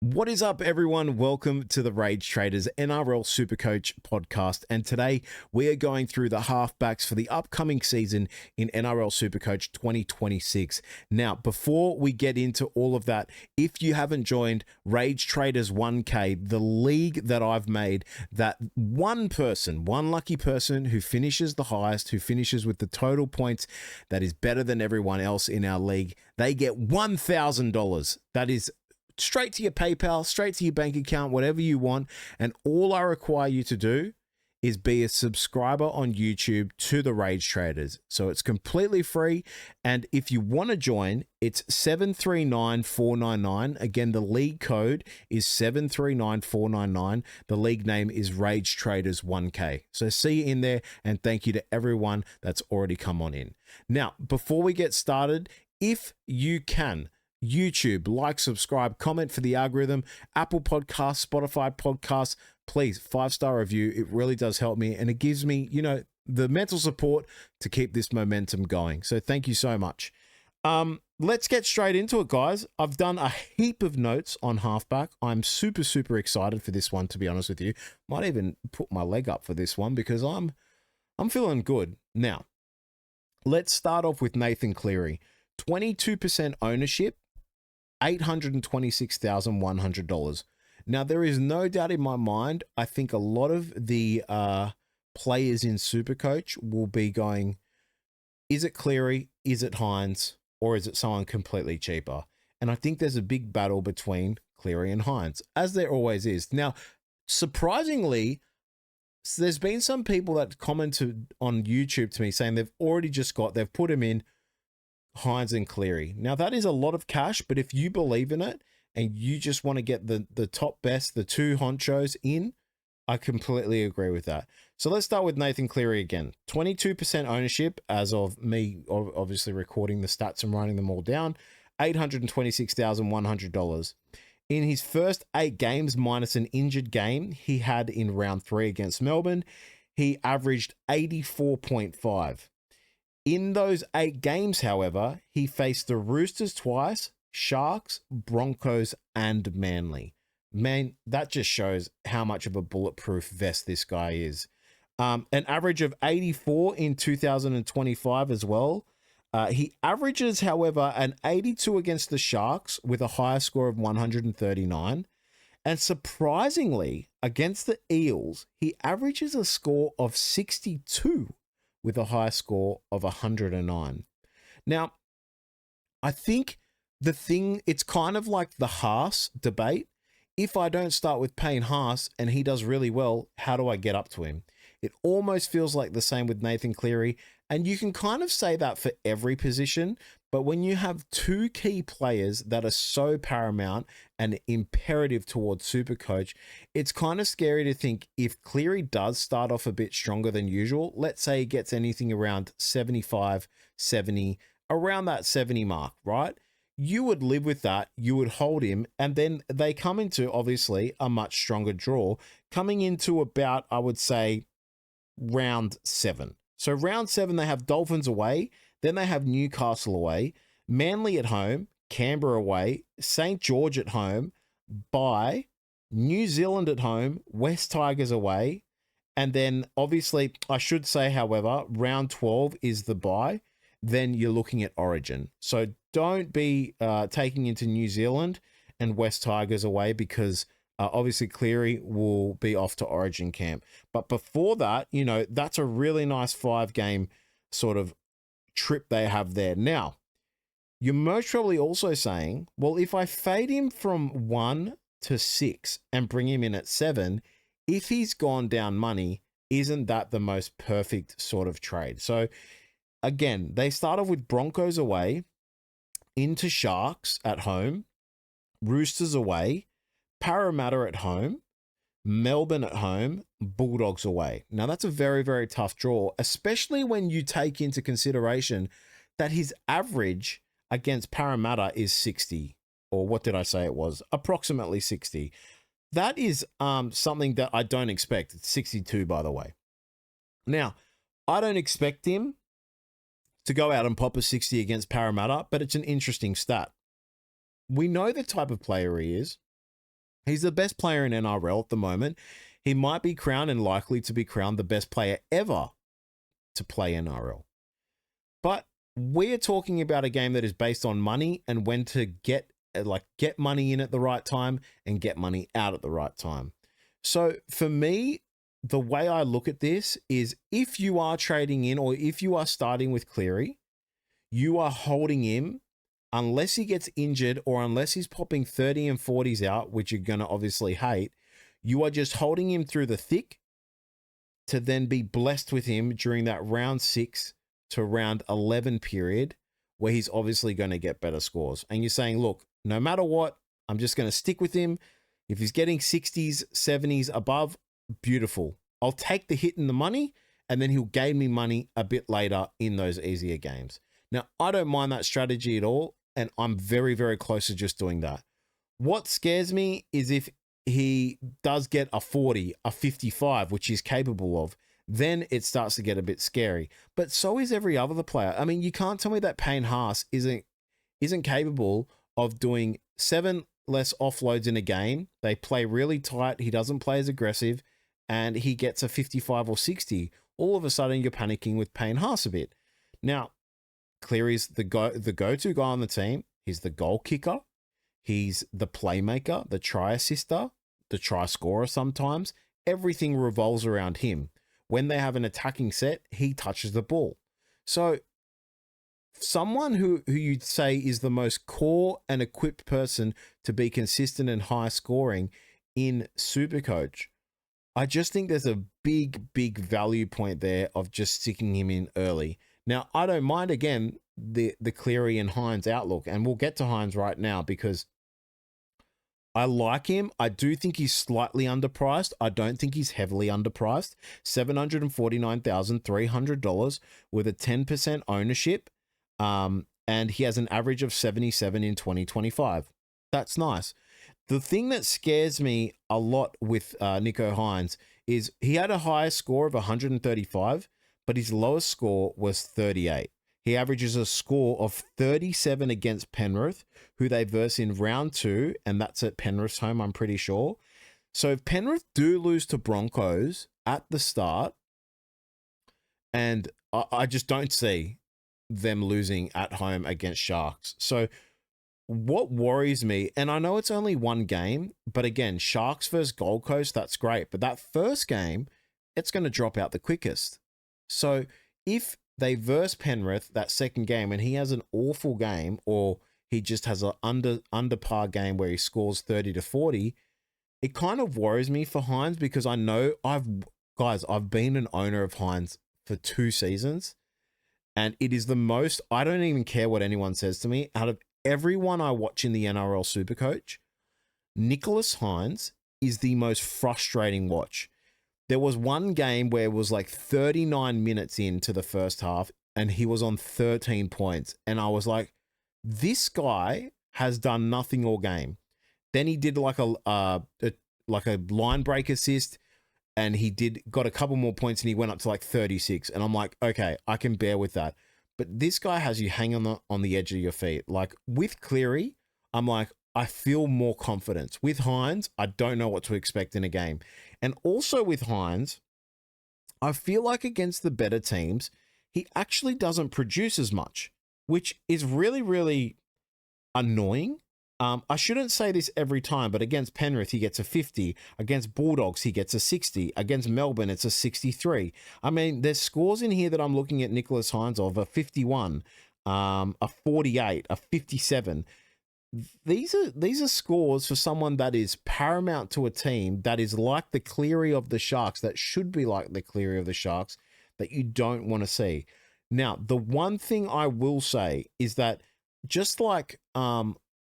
What is up, everyone? Welcome to the Rage Traders NRL Supercoach podcast. And today we are going through the halfbacks for the upcoming season in NRL Supercoach 2026. Now, before we get into all of that, if you haven't joined Rage Traders 1K, the league that I've made, that one lucky person who finishes the highest, who finishes with the total points that is better than everyone else in our league, they get $1,000. That is straight to your PayPal, straight to your bank account, whatever you want. And all I require you to do is be a subscriber on YouTube to the Rage Traders. So it's completely free. And if you want to join, it's 739499. Again, the league code is 739499. The league name is Rage Traders 1K. So see you in there, and thank you to everyone that's already come on in. Now, before we get started, if you can, YouTube, like, subscribe, comment for the algorithm, Apple Podcasts, Spotify Podcasts, please, 5-star review. It really does help me, and it gives me, the mental support to keep this momentum going. So thank you so much. Let's get straight into it, guys. I've done a heap of notes on halfback. I'm super, super excited for this one, to be honest with you. Might even put my leg up for this one because I'm feeling good. Now, let's start off with Nathan Cleary. 22% ownership, $826,100. Now, there is no doubt in my mind, I think a lot of the players in Supercoach will be going, is it Cleary, is it Hynes, or is it someone completely cheaper? And I think there's a big battle between Cleary and Hynes, as there always is. Now, surprisingly, there's been some people that commented on YouTube to me saying they've put him in Hynes and Cleary. Now, that is a lot of cash, but if you believe in it and you just want to get the top best, the two honchos in, I completely agree with that. So let's start with Nathan Cleary again. 22% ownership as of me, obviously recording the stats and writing them all down. $826,100. In his first 8 games, minus an injured game he had in round 3 against Melbourne, he averaged 84.5. In those 8 games, however, he faced the Roosters twice, Sharks, Broncos, and Manly. Man, that just shows how much of a bulletproof vest this guy is. An average of 84 in 2025 as well. He averages, however, an 82 against the Sharks with a higher score of 139. And surprisingly, against the Eels, he averages a score of 62 with a high score of 109. Now, I think it's kind of like the Haas debate. If I don't start with Payne Haas and he does really well, how do I get up to him? It almost feels like the same with Nathan Cleary. And you can kind of say that for every position, but when you have 2 key players that are so paramount and imperative towards Supercoach, it's kind of scary to think if Cleary does start off a bit stronger than usual, let's say he gets anything around 75, 70, around that 70 mark, right? You would live with that, you would hold him, and then they come into, obviously, a much stronger draw, coming into about, I would say, round 7. So round 7, they have Dolphins away, then they have Newcastle away, Manly at home, Canberra away, St. George at home, bye, New Zealand at home, West Tigers away, and then obviously, I should say, however, round 12 is the bye, then you're looking at Origin. So don't be taking into New Zealand and West Tigers away because obviously Cleary will be off to Origin camp. But before that, that's a really nice 5-game sort of trip they have there. Now, you're most probably also saying, well, if I fade him from 1 to 6 and bring him in at 7, if he's gone down money, isn't that the most perfect sort of trade? So again, they start off with Broncos away, into Sharks at home, Roosters away, Parramatta at home, Melbourne at home, Bulldogs away. Now, that's a very, very tough draw, especially when you take into consideration that his average against Parramatta is 60, or what did I say it was? Approximately 60. That is something that I don't expect. It's 62, by the way. Now, I don't expect him to go out and pop a 60 against Parramatta, but it's an interesting stat. We know the type of player he is. He's the best player in NRL at the moment. He might be crowned and likely to be crowned the best player ever to play NRL. But we're talking about a game that is based on money and when to get money in at the right time and get money out at the right time. So for me, the way I look at this is if you are trading in or if you are starting with Cleary, you are holding him unless he gets injured or unless he's popping 30 and 40s out, which you're going to obviously hate. You are just holding him through the thick to then be blessed with him during that round 6 to round 11 period where he's obviously going to get better scores. And you're saying, look, no matter what, I'm just going to stick with him. If he's getting 60s, 70s above, beautiful. I'll take the hit in the money and then he'll gain me money a bit later in those easier games. Now, I don't mind that strategy at all, and I'm very, very close to just doing that. What scares me is if he does get a 40, a 55, which he's capable of, then it starts to get a bit scary. But so is every other player. I mean, you can't tell me that Payne Haas isn't capable of doing 7 less offloads in a game. They play really tight. He doesn't play as aggressive, and he gets a 55 or 60. All of a sudden, you're panicking with Payne Haas a bit. Now, Cleary's the go-to guy on the team. He's the goal kicker. He's the playmaker, the try assister, the try scorer sometimes. Everything revolves around him. When they have an attacking set, he touches the ball. So someone who you'd say is the most core and equipped person to be consistent and high scoring in Supercoach, I just think there's a big, big value point there of just sticking him in early. Now, I don't mind, again, the Cleary and Hynes outlook, and we'll get to Hynes right now because I like him. I do think he's slightly underpriced. I don't think he's heavily underpriced. $749,300 with a 10% ownership, and he has an average of 77 in 2025. That's nice. The thing that scares me a lot with Nicho Hynes is he had a higher score of 135, but his lowest score was 38. He averages a score of 37 against Penrith, who they verse in round 2, and that's at Penrith's home, I'm pretty sure. So if Penrith do lose to Broncos at the start, and I just don't see them losing at home against Sharks. So what worries me, and I know it's only one game, but again, Sharks versus Gold Coast, that's great. But that first game, it's going to drop out the quickest. So if they verse Penrith that second game and he has an awful game, or he just has an under par game where he scores 30 to 40, it kind of worries me for Hynes because I know I've been an owner of Hynes for 2 seasons, and it is the most, I don't even care what anyone says to me, out of everyone I watch in the NRL Supercoach, Nicholas Hynes is the most frustrating watch. There was one game where it was like 39 minutes into the first half and he was on 13 points. And I was like, this guy has done nothing all game. Then he did like a line break assist, and he got a couple more points and he went up to like 36. And I'm like, okay, I can bear with that. But this guy has you hanging on the edge of your feet. Like with Cleary, I'm like, I feel more confidence. With Hynes, I don't know what to expect in a game. And also with Hynes, I feel like against the better teams, he actually doesn't produce as much, which is really, really annoying. I shouldn't say this every time, but against Penrith, he gets a 50. Against Bulldogs, he gets a 60. Against Melbourne, it's a 63. I mean, there's scores in here that I'm looking at Nicholas Hynes of a 51, a 48, a 57. These are scores for someone that is paramount to a team that is like the Cleary of the Sharks, that should be like the Cleary of the Sharks, that you don't want to see. Now, the one thing I will say is that just like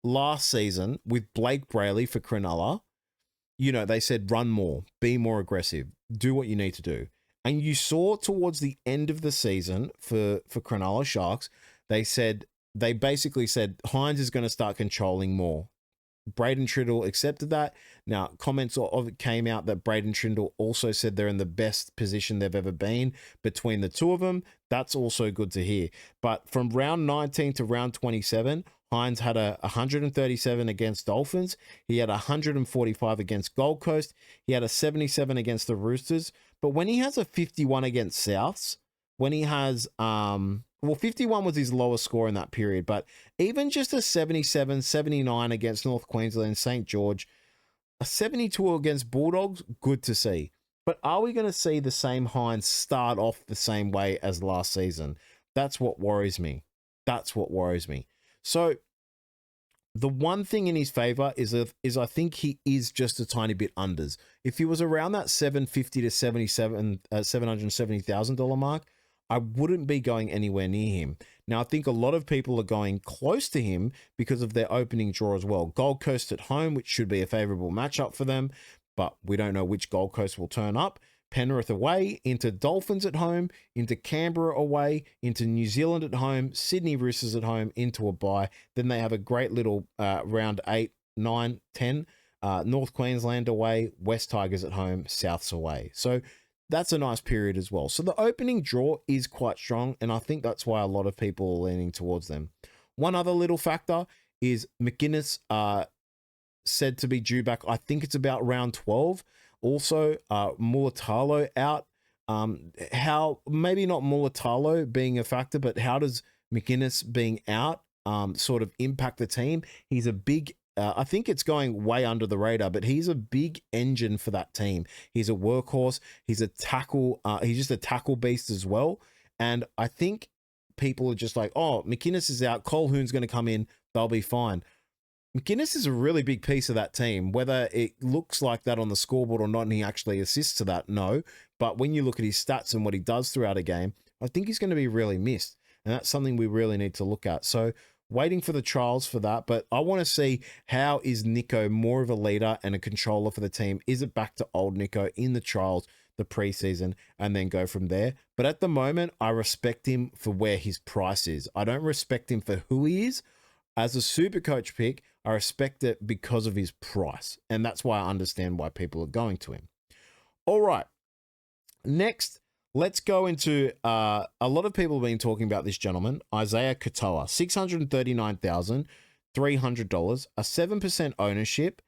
last season with Blake Brayley for Cronulla, you know, they said run more, be more aggressive, do what you need to do. And you saw towards the end of the season for Cronulla Sharks, they basically said Hynes is going to start controlling more. Braden Trindle accepted that. Now, comments came out that Braden Trindle also said they're in the best position they've ever been between the two of them. That's also good to hear. But from round 19 to round 27, Hynes had a 137 against Dolphins. He had 145 against Gold Coast. He had a 77 against the Roosters. But when he has a 51 against Souths, when he has, 51 was his lowest score in that period, but even just a 77, 79 against North Queensland, St. George, a 72 against Bulldogs, good to see. But are we going to see the same Hynes start off the same way as last season? That's what worries me. That's what worries me. So the one thing in his favor is I think he is just a tiny bit unders. If he was around that $750 to $770,000 mark, I wouldn't be going anywhere near him. Now, I think a lot of people are going close to him because of their opening draw as well. Gold Coast at home, which should be a favorable matchup for them, but we don't know which Gold Coast will turn up. Penrith away, into Dolphins at home, into Canberra away, into New Zealand at home, Sydney Roosters at home, into a bye. Then they have a great little round 8, 9, 10. North Queensland away, West Tigers at home, Souths away. So that's a nice period as well. So the opening draw is quite strong, and I think that's why a lot of people are leaning towards them. One other little factor is McInnes said to be due back. I think it's about round 12. Also, Mulatalo out. How maybe not Mulatalo being a factor, but how does McInnes being out sort of impact the team? He's a big. I think it's going way under the radar, but he's a big engine for that team. He's a workhorse. He's a tackle. He's just a tackle beast as well. And I think people are just like, oh, McInnes is out. Colquhoun's going to come in. They'll be fine. McInnes is a really big piece of that team. Whether it looks like that on the scoreboard or not, and he actually assists to that, no. But when you look at his stats and what he does throughout a game, I think he's going to be really missed. And that's something we really need to look at. So waiting for the trials for that. But I want to see, how is Nicho more of a leader and a controller for the team? Is it back to old Nicho in the trials, the preseason, and then go from there? But at the moment, I respect him for where his price is. I don't respect him for who he is. As a Supercoach pick, I respect it because of his price. And that's why I understand why people are going to him. All right. Next, let's go into a lot of people have been talking about this gentleman, Isaiah Katoa, $639,300, a 7% ownership,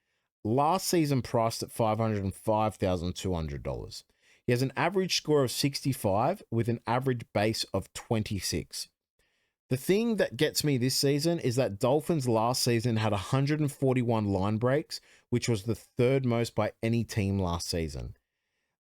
last season priced at $505,200. He has an average score of 65 with an average base of 26. The thing that gets me this season is that Dolphins last season had 141 line breaks, which was the third most by any team last season.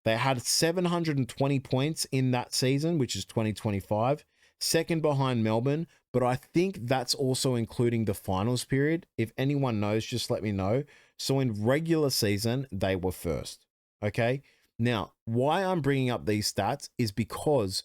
They had 720 points in that season, which is 2025, second behind Melbourne, but I think that's also including the finals period. If anyone knows, just let me know. So in regular season, they were first, okay? Now, why I'm bringing up these stats is because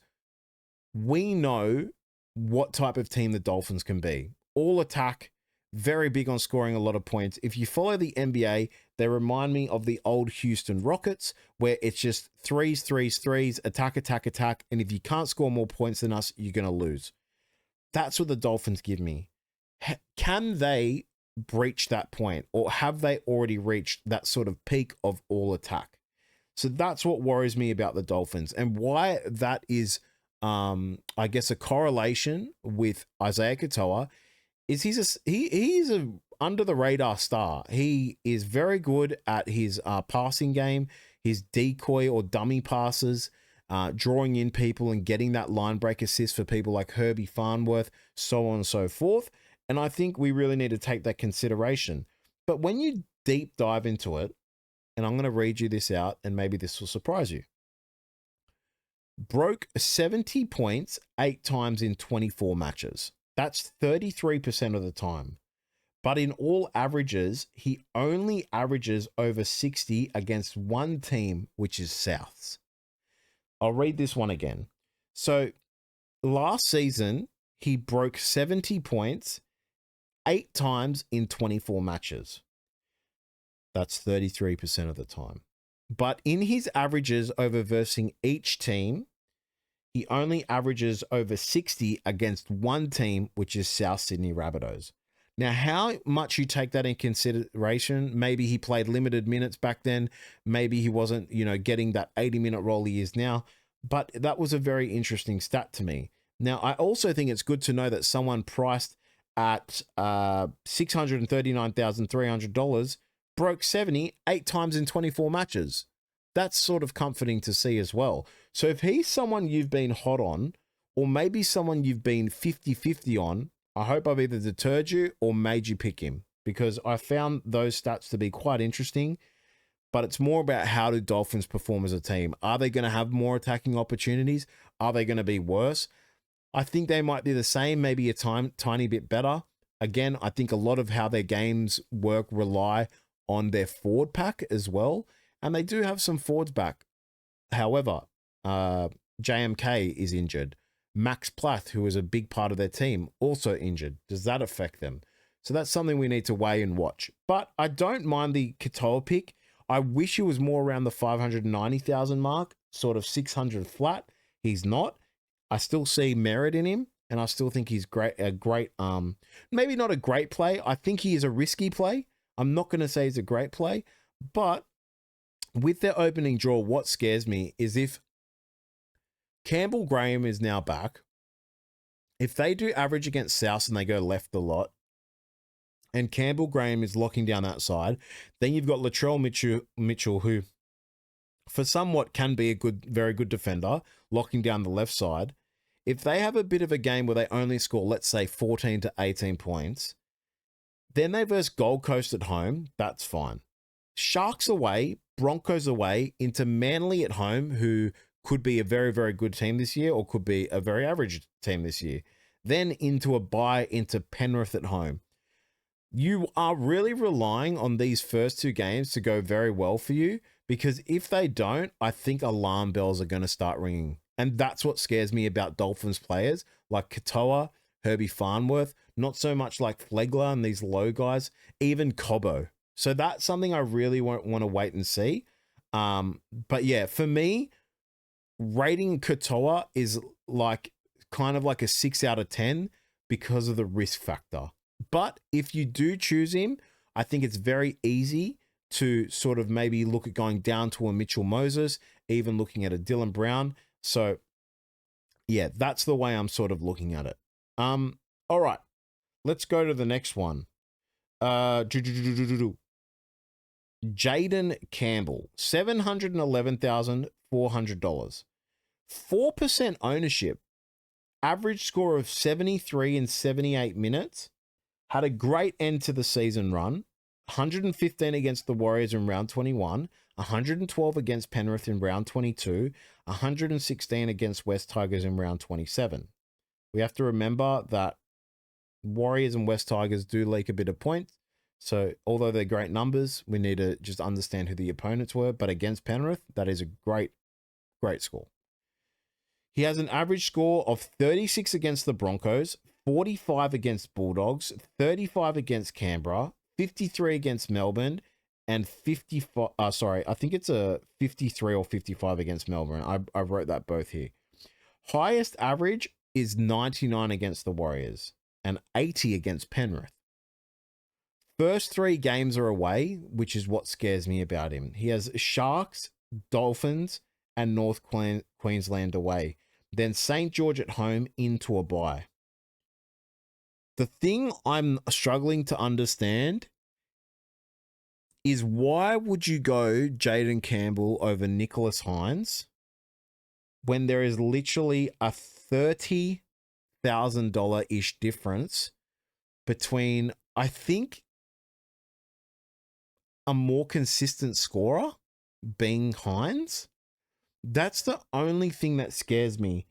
we know what type of team the Dolphins can be. All attack, very big on scoring a lot of points. If you follow the NBA, they remind me of the old Houston Rockets, where it's just threes, attack, attack, attack. And if you can't score more points than us, you're going to lose. That's what the Dolphins give me. Can they breach that point, or have they already reached that sort of peak of all attack? So that's what worries me about the Dolphins, and why that is I guess a correlation with Isaiah Katoa is he's a under the radar star. He is very good at his passing game, his decoy or dummy passes, drawing in people and getting that line break assist for people like Herbie Farnworth, so on and so forth. And I think we really need to take that consideration. But when you deep dive into it, and I'm going to read you this out, and maybe this will surprise you. Broke 70 points 8 times in 24 matches. That's 33% of the time. But in all averages, he only averages over 60 against one team, which is Souths. I'll read this one again. So last season, he broke 70 points 8 times in 24 matches. That's 33% of the time. But in his averages over versing each team, he only averages over 60 against one team, which is South Sydney Rabbitohs. Now, how much you take that in consideration, maybe he played limited minutes back then. Maybe he wasn't, getting that 80-minute role he is now. But that was a very interesting stat to me. Now, I also think it's good to know that someone priced at $639,300 broke 70 8 times in 24 matches. That's sort of comforting to see as well. So if he's someone you've been hot on, or maybe someone you've been 50-50 on, I hope I've either deterred you or made you pick him, because I found those stats to be quite interesting. But it's more about how do Dolphins perform as a team. Are they going to have more attacking opportunities? Are they going to be worse? I think they might be the same, maybe a tiny bit better. Again, I think a lot of how their games work rely on their forward pack as well. And they do have some forwards back. However, JMK is injured. Max Plath, who is a big part of their team, also injured. Does that affect them? So that's something we need to weigh and watch. But I don't mind the Katoa pick. I wish he was more around the 590,000 mark, sort of 600 flat. He's not. I still see merit in him, and I still think he's maybe not a great play. I think he is a risky play. I'm not going to say he's a great play, but with their opening draw, what scares me is if Campbell Graham is now back, if they do average against South and they go left a lot, and Campbell Graham is locking down that side, then you've got Latrell Mitchell, who for somewhat can be a very good defender, locking down the left side. If they have a bit of a game where they only score, let's say 14 to 18 points, then they verse Gold Coast at home, that's fine. Sharks away, Broncos away, into Manly at home, who could be a very, very good team this year or could be a very average team this year. Then into a bye into Penrith at home. You are really relying on these first two games to go very well for you, because if they don't, I think alarm bells are going to start ringing. And that's what scares me about Dolphins players like Katoa, Herbie Farnworth, not so much like Flegler and these low guys, even Cobbo. So that's something I really won't want to wait and see. But yeah, for me, rating Katoa is like kind of like a 6 out of 10 because of the risk factor. But if you do choose him, I think it's very easy to sort of maybe look at going down to a Mitchell Moses, even looking at a Dylan Brown. So yeah, that's the way I'm sort of looking at it. All right, let's go to the next one. Jaden Campbell, $711,400. 4% ownership, average score of 73 in 78 minutes. Had a great end to the season run. 115 against the Warriors in round 21, 112 against Penrith in round 22, 116 against West Tigers in round 27. We have to remember that Warriors and West Tigers do leak a bit of points. So although they're great numbers, we need to just understand who the opponents were. But against Penrith, that is a great, great score. He has an average score of 36 against the Broncos, 45 against Bulldogs, 35 against Canberra, 53 against Melbourne, and 55. I think it's a 53 or 55 against Melbourne. I wrote that both here. Highest average is 99 against the Warriors and 80 against Penrith. First 3 games are away, which is what scares me about him. He has Sharks, Dolphins, and North Queensland away. Then St. George at home into a bye. The thing I'm struggling to understand is why would you go Jaden Campbell over Nicho Hynes when there is literally a $30,000-ish difference between, I think, a more consistent scorer being Hynes? That's the only thing that scares me.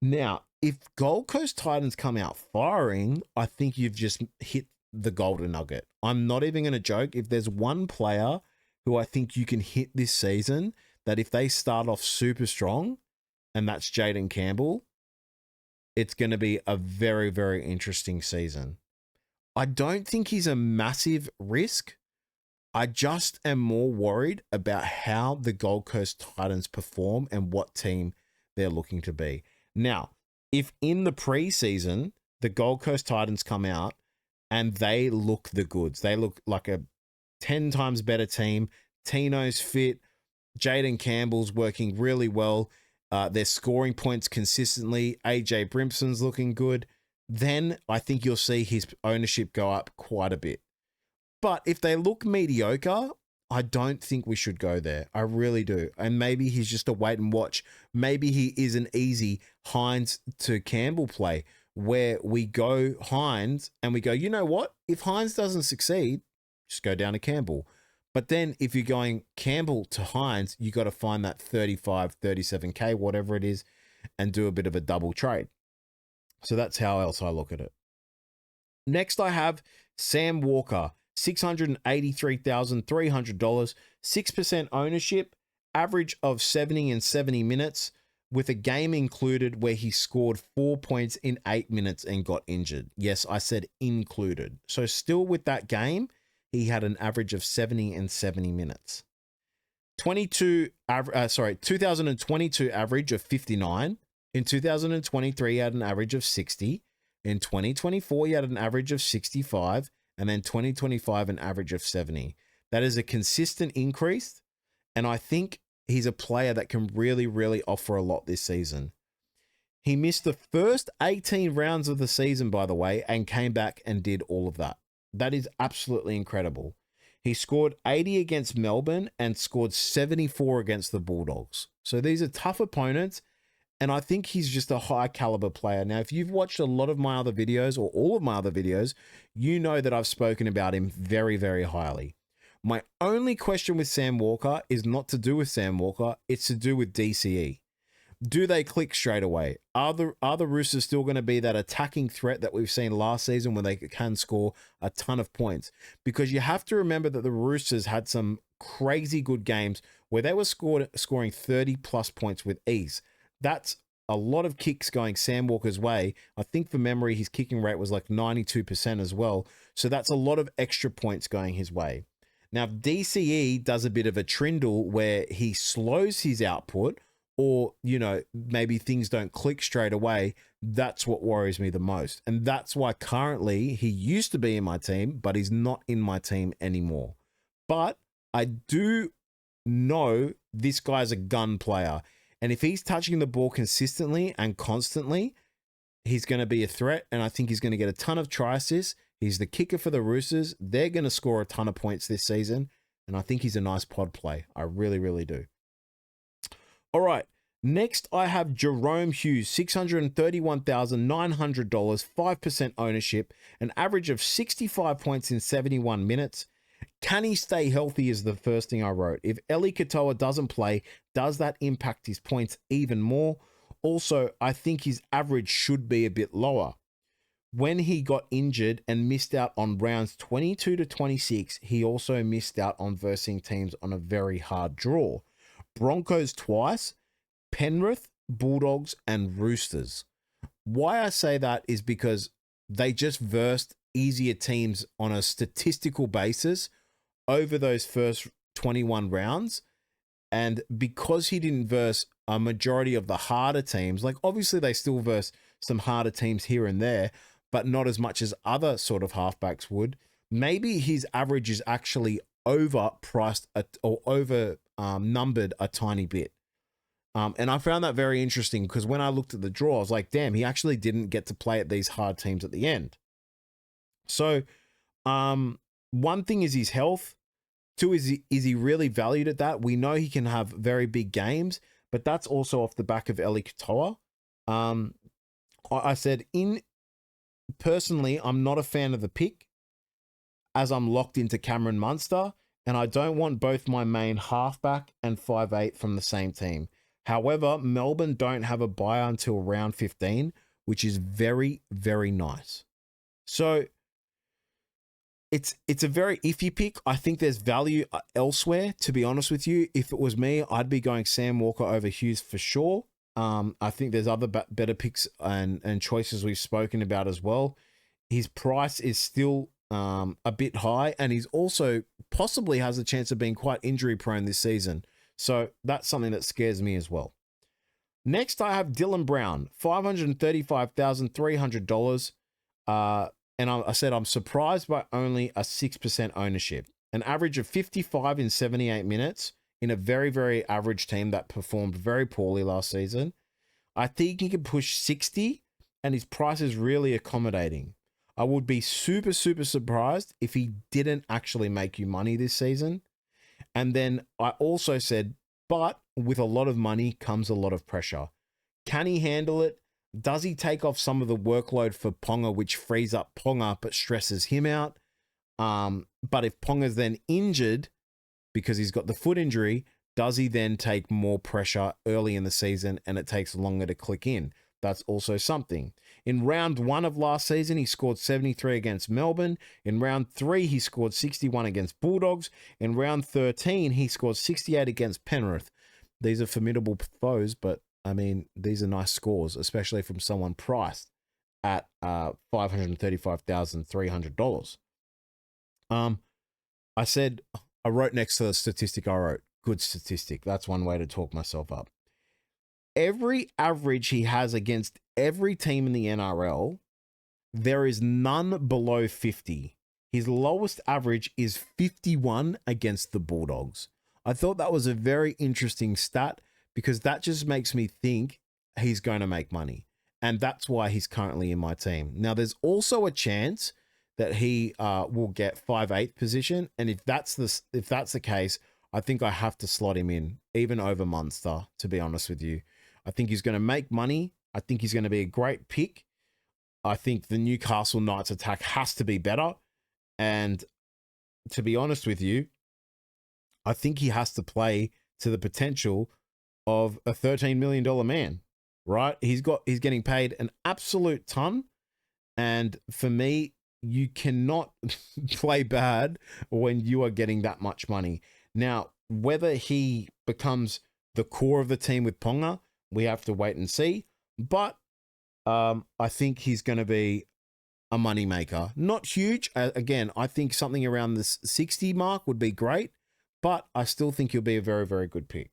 Now, if Gold Coast Titans come out firing, I think you've just hit the golden nugget. I'm not even going to joke. If there's one player who I think you can hit this season, that if they start off super strong, and that's Jaden Campbell, it's going to be a very, very interesting season. I don't think he's a massive risk. I just am more worried about how the Gold Coast Titans perform and what team they're looking to be. Now, if in the preseason, the Gold Coast Titans come out and they look the goods, they look like a 10 times better team, Tino's fit, Jaden Campbell's working really well, they're scoring points consistently, AJ Brimson's looking good, then I think you'll see his ownership go up quite a bit. But if they look mediocre, I don't think we should go there. I really do. And maybe he's just a wait and watch. Maybe he is an easy Hynes to Campbell play where we go Hynes and we go, you know what? If Hynes doesn't succeed, just go down to Campbell. But then if you're going Campbell to Hynes, you got to find that 35, 37K, whatever it is, and do a bit of a double trade. So that's how else I look at it. Next, I have Sam Walker, $683,300, 6% ownership, average of 70 and 70 minutes, with a game included where he scored 4 points in 8 minutes and got injured. Yes, I said included. So still with that game, he had an average of 70 and 70 minutes. 2022 average of 59. In 2023, he had an average of 60. In 2024, he had an average of 65. And then 2025, an average of 70. That is a consistent increase. And I think he's a player that can really, really offer a lot this season. He missed the first 18 rounds of the season, by the way, and came back and did all of that. That is absolutely incredible. He scored 80 against Melbourne and scored 74 against the Bulldogs. So these are tough opponents. And I think he's just a high caliber player. Now, if you've watched a lot of my other videos or all of my other videos, you know that I've spoken about him very, very highly. My only question with Sam Walker is not to do with Sam Walker. It's to do with DCE. Do they click straight away? Are the Roosters still going to be that attacking threat that we've seen last season when they can score a ton of points? Because you have to remember that the Roosters had some crazy good games where they were scoring 30 plus points with ease. That's a lot of kicks going Sam Walker's way. I think for memory, his kicking rate was like 92% as well. So that's a lot of extra points going his way. Now, if DCE does a bit of a trindle where he slows his output or, you know, maybe things don't click straight away, that's what worries me the most. And that's why currently he used to be in my team, but he's not in my team anymore. But I do know this guy's a gun player. And if he's touching the ball consistently and constantly, he's going to be a threat. And I think he's going to get a ton of try assists. He's the kicker for the Roosters. They're going to score a ton of points this season. And I think he's a nice pod play. I really, really do. All right. Next, I have Jahrome Hughes, $631,900, 5% ownership, an average of 65 points in 71 minutes. Can he stay healthy is the first thing I wrote. If Eli Katoa doesn't play, does that impact his points even more? Also, I think his average should be a bit lower. When he got injured and missed out on rounds 22 to 26, he also missed out on versing teams on a very hard draw. Broncos twice, Penrith, Bulldogs, and Roosters. Why I say that is because they just versed easier teams on a statistical basis over those first 21 rounds. And because he didn't verse a majority of the harder teams, like obviously they still verse some harder teams here and there, but not as much as other sort of halfbacks would, maybe his average is actually overpriced or over numbered a tiny bit. And I found that very interesting because when I looked at the draw, I was like, damn, he actually didn't get to play at these hard teams at the end. So one thing is his health. Two, is he really valued at that? We know he can have very big games, but that's also off the back of Eli Katoa. I said, personally, I'm not a fan of the pick as I'm locked into Cameron Munster, and I don't want both my main halfback and 5'8" from the same team. However, Melbourne don't have a bye until round 15, which is very, very nice. So it's a very iffy pick. I think there's value elsewhere, to be honest with you. If it was me, I'd be going Sam Walker over Hughes for sure. I think there's other better picks and choices we've spoken about as well. His price is still a bit high, and he's also possibly has a chance of being quite injury prone this season. So that's something that scares me as well. Next, I have Dylan Brown, $535,300. And I said I'm surprised by only a 6% ownership. An average of 55 in 78 minutes in a very, very average team that performed very poorly last season. I think he can push 60 and his price is really accommodating. I would be super, super surprised if he didn't actually make you money this season. And then I also said, but with a lot of money comes a lot of pressure. Can he handle it? Does he take off some of the workload for Ponga, which frees up Ponga but stresses him out? But if Ponga's then injured because he's got the foot injury, does he then take more pressure early in the season and it takes longer to click in? That's also something. In round 1 of last season, he scored 73 against Melbourne. In round 3, he scored 61 against Bulldogs. In round 13, he scored 68 against Penrith. These are formidable foes, but I mean, these are nice scores, especially from someone priced at $535,300. I wrote next to the statistic I wrote, good statistic. That's one way to talk myself up. Every average he has against every team in the NRL, there is none below 50. His lowest average is 51 against the Bulldogs. I thought that was a very interesting stat because that just makes me think he's going to make money. And that's why he's currently in my team. Now, there's also a chance that he will get 5/8 position. And if that's the case, I think I have to slot him in, even over Munster, to be honest with you. I think he's going to make money. I think he's going to be a great pick. I think the Newcastle Knights attack has to be better. And to be honest with you, I think he has to play to the potential of a $13 million man, right? He's getting paid an absolute ton. And for me, you cannot play bad when you are getting that much money. Now, whether he becomes the core of the team with Ponga, we have to wait and see. But I think he's going to be a money maker. Not huge. Again, I think something around the 60 mark would be great. But I still think he'll be a very, very good pick.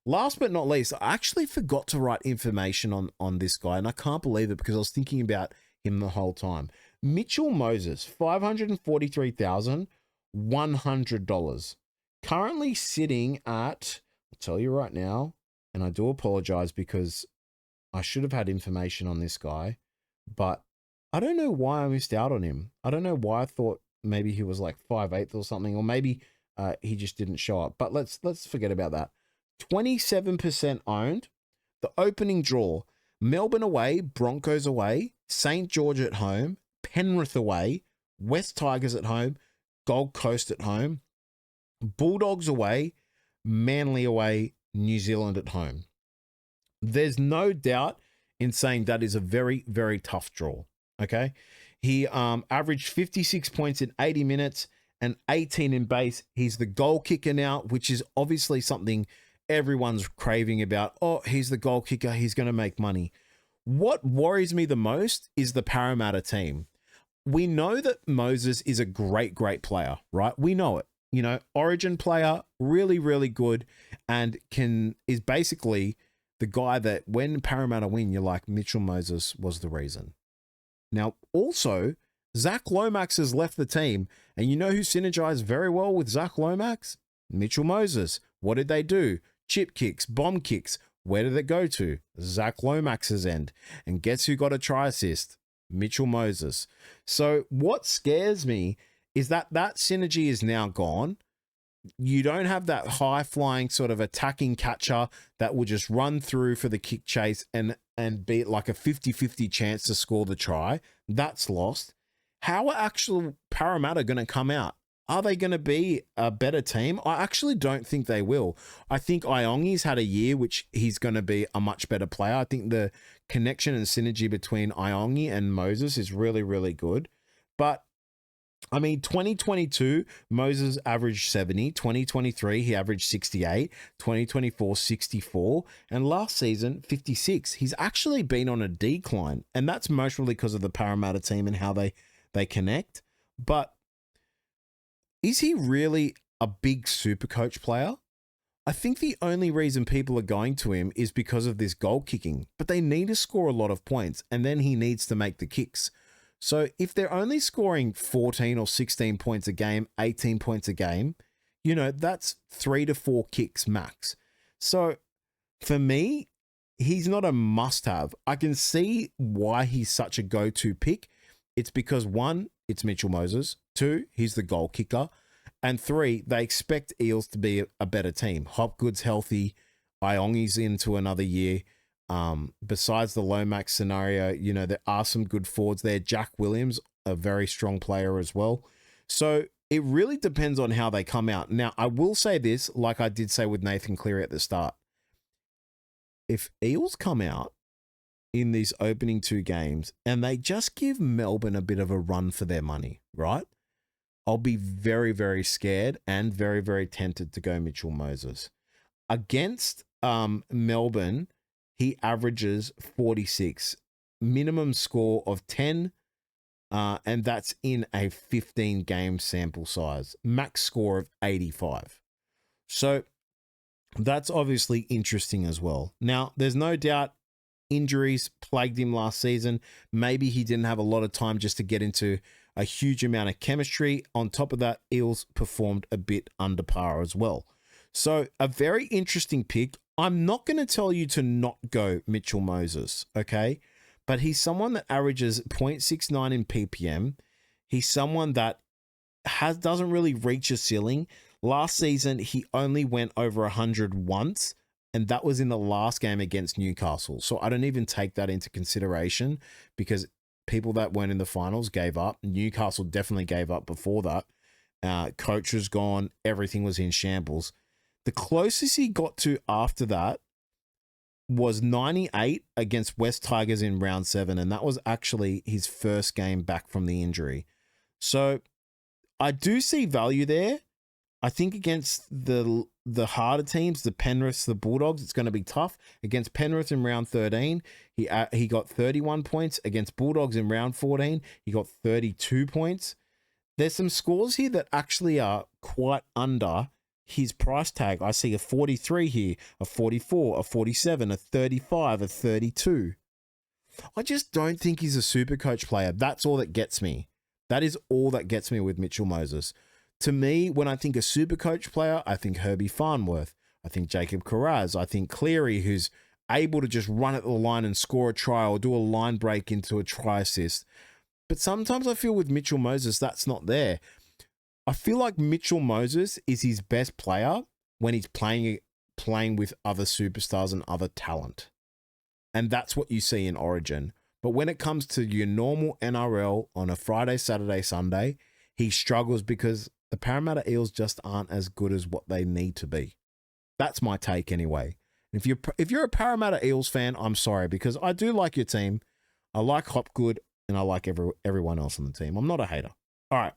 Last but not least, I actually forgot to write information on this guy. And I can't believe it because I was thinking about him the whole time. Mitchell Moses, $543,100. Currently sitting at, I'll tell you right now, and I do apologize because I should have had information on this guy, but I don't know why I missed out on him. I don't know why I thought maybe he was like 5/8 or something, or maybe he just didn't show up. But let's forget about that. 27% owned. The opening draw, Melbourne away, Broncos away, St. George at home, Penrith away, West Tigers at home, Gold Coast at home, Bulldogs away, Manly away, New Zealand at home. There's no doubt in saying that is a very, very tough draw. Okay. He averaged 56 points in 80 minutes and 18 in base. He's the goal kicker now, which is obviously something everyone's craving about. Oh, he's the goal kicker. He's going to make money. What worries me the most is the Parramatta team. We know that Moses is a great, great player, right? We know it. You know, Origin player, really, really good, and is basically the guy that when Parramatta win, you're like, Mitchell Moses was the reason. Now, also, Zach Lomax has left the team, and you know who synergized very well with Zach Lomax? Mitchell Moses. What did they do? Chip kicks, bomb kicks. Where did it go to? Zach Lomax's end. And guess who got a try assist? Mitchell Moses. So what scares me is that synergy is now gone. You don't have that high-flying sort of attacking catcher that will just run through for the kick chase and be like a 50-50 chance to score the try. That's lost. How are actual Parramatta going to come out? Are they going to be a better team? I actually don't think they will. I think Iongi's had a year which he's going to be a much better player. I think the connection and synergy between Iongi and Moses is really, really good. But I mean, 2022, Moses averaged 70. 2023, he averaged 68. 2024, 64. And last season, 56. He's actually been on a decline. And that's mostly because of the Parramatta team and how they connect. But is he really a big Supercoach player? I think the only reason people are going to him is because of this goal kicking. But they need to score a lot of points. And then he needs to make the kicks. So if they're only scoring 14 or 16 points a game, 18 points a game, you know, that's 3 to 4 kicks max. So for me, he's not a must-have. I can see why he's such a go-to pick. It's because, one, it's Mitchell Moses. Two, he's the goal kicker. And three, they expect Eels to be a better team. Hopgood's healthy. Iongi's into another year. Besides the Lomax scenario, you know, there are some good forwards there. Jack Williams, a very strong player as well. So it really depends on how they come out. Now, I will say this, like I did say with Nathan Cleary at the start. If Eels come out in these opening two games and they just give Melbourne a bit of a run for their money, right? I'll be very, very scared and very, very tempted to go Mitchell Moses. Against Melbourne, he averages 46, minimum score of 10, and that's in a 15-game sample size, max score of 85. So that's obviously interesting as well. Now, there's no doubt injuries plagued him last season. Maybe he didn't have a lot of time just to get into a huge amount of chemistry. On top of that, Eels performed a bit under par as well. So a very interesting pick. I'm not going to tell you to not go Mitchell Moses, okay? But he's someone that averages 0.69 in PPM. He's someone that doesn't really reach a ceiling. Last season, he only went over 100 once, and that was in the last game against Newcastle. So I don't even take that into consideration because people that weren't in the finals gave up. Newcastle definitely gave up before that. Coach was gone. Everything was in shambles. The closest he got to after that was 98 against West Tigers in round 7, and that was actually his first game back from the injury. So I do see value there. I think against the harder teams, the Penriths, the Bulldogs, it's going to be tough. Against Penrith in round 13, he got 31 points. Against Bulldogs in round 14, he got 32 points. There's some scores here that actually are quite under his price tag. I see a 43 here, a 44, a 47, a 35, a 32. I just don't think he's a Supercoach player. That's all that gets me. That is all that gets me with Mitchell Moses. To me, when I think a Supercoach player, I think Herbie Farnworth. I think Jacob Carraz. I think Cleary, who's able to just run at the line and score a try or do a line break into a try assist. But sometimes I feel with Mitchell Moses, that's not there. I feel like Mitchell Moses is his best player when he's playing with other superstars and other talent. And that's what you see in Origin. But when it comes to your normal NRL on a Friday, Saturday, Sunday, he struggles because the Parramatta Eels just aren't as good as what they need to be. That's my take anyway. If you're a Parramatta Eels fan, I'm sorry, because I do like your team. I like Hopgood and I like everyone else on the team. I'm not a hater. All right.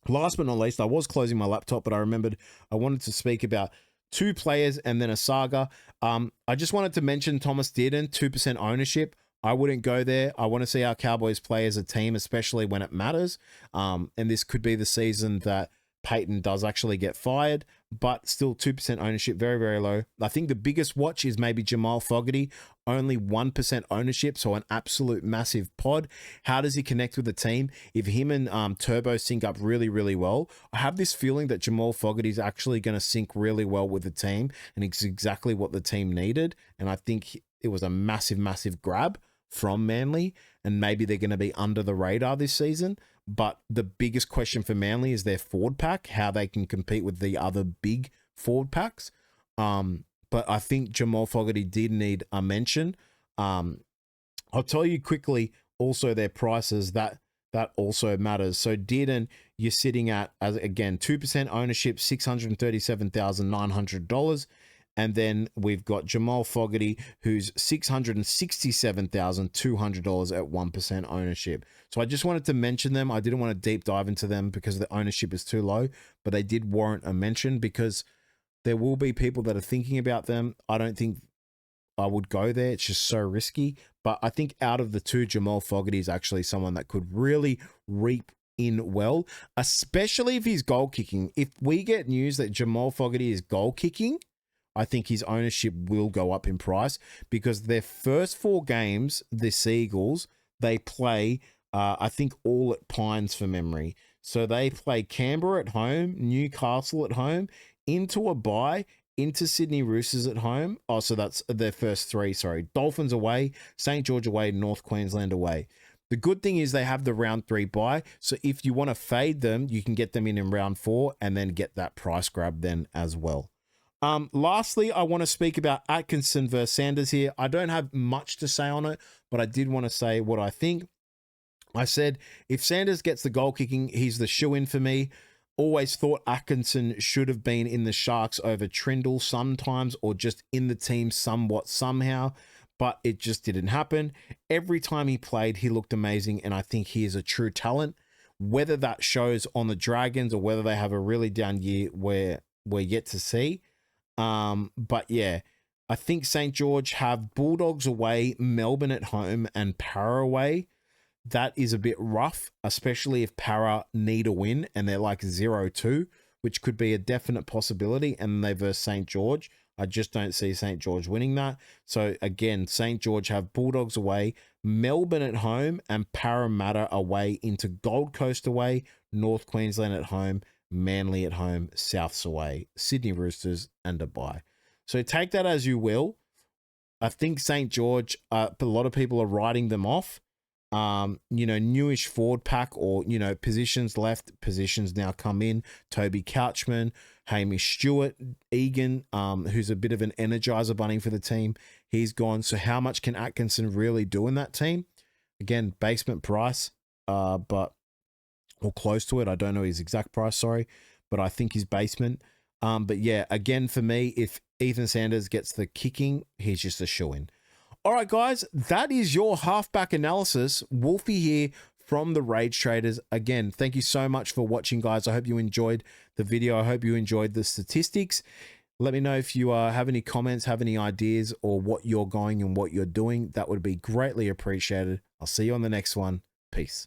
Last but not least, I was closing my laptop, but I remembered I wanted to speak about two players and then a saga. I just wanted to mention Thomas Dearden, 2% ownership. I wouldn't go there. I want to see our Cowboys play as a team, especially when it matters. And this could be the season that Peyton does actually get fired, but still 2% ownership, very, very low. I think the biggest watch is maybe Jamal Fogarty, only 1% ownership, so an absolute massive pod. How does he connect with the team? If him and Turbo sync up really, really well, I have this feeling that Jamal Fogarty is actually going to sync really well with the team, and it's exactly what the team needed. And I think it was a massive, massive grab from Manly, and maybe they're going to be under the radar this season. But the biggest question for Manly is their forward pack, how they can compete with the other big forward packs. But I think Jamal Fogarty did need a mention. I'll tell you quickly also their prices, that also matters. So Dearden, you're sitting at, as again, 2% ownership, $637,900. And then we've got Jamal Fogarty, who's $667,200 at 1% ownership. So I just wanted to mention them. I didn't want to deep dive into them because the ownership is too low, but they did warrant a mention because there will be people that are thinking about them. I don't think I would go there. It's just so risky. But I think out of the two, Jamal Fogarty is actually someone that could really reap in well, especially if he's goal kicking. If we get news that Jamal Fogarty is goal kicking, I think his ownership will go up in price because their first 4 games, the Seagulls, they play, I think, all at Pines for memory. So they play Canberra at home, Newcastle at home, into a bye, into Sydney Roosters at home. Oh, so that's their first three, sorry. Dolphins away, St. George away, North Queensland away. The good thing is they have the round 3 bye. So if you want to fade them, you can get them in round 4 and then get that price grab then as well. Lastly, I want to speak about Atkinson versus Sanders here. I don't have much to say on it, but I did want to say what I think. I said, if Sanders gets the goal kicking, he's the shoe-in for me. Always thought Atkinson should have been in the Sharks over Trindle sometimes, or just in the team somewhat somehow, but it just didn't happen. Every time he played, he looked amazing, and I think he is a true talent. Whether that shows on the Dragons or whether they have a really down year, we're yet to see. But yeah, I think St. George have Bulldogs away, Melbourne at home, and Para away. That is a bit rough, especially if Para need a win and they're like 0-2, which could be a definite possibility, and they verse St. George. I just don't see St. George winning that. So again, St. George have Bulldogs away, Melbourne at home, and Parramatta away into Gold Coast away, North Queensland at home, Manly at home, Souths away, Sydney Roosters, and a bye. So take that as you will. I think St. George, a lot of people are writing them off. Newish forward pack, or, positions left, positions now come in. Toby Couchman, Hamish Stewart, Egan, who's a bit of an energizer bunny for the team. He's gone. So how much can Atkinson really do in that team? Again, basement price, or close to it. I don't know his exact price, sorry, but I think he's basement. But yeah, again, for me, if Ethan Sanders gets the kicking, he's just a shoe-in. All right, guys, that is your halfback analysis. Wolfie here from the Rage Traders. Again, thank you so much for watching, guys. I hope you enjoyed the video. I hope you enjoyed the statistics. Let me know if you have any comments, have any ideas, or what you're going and what you're doing. That would be greatly appreciated. I'll see you on the next one. Peace.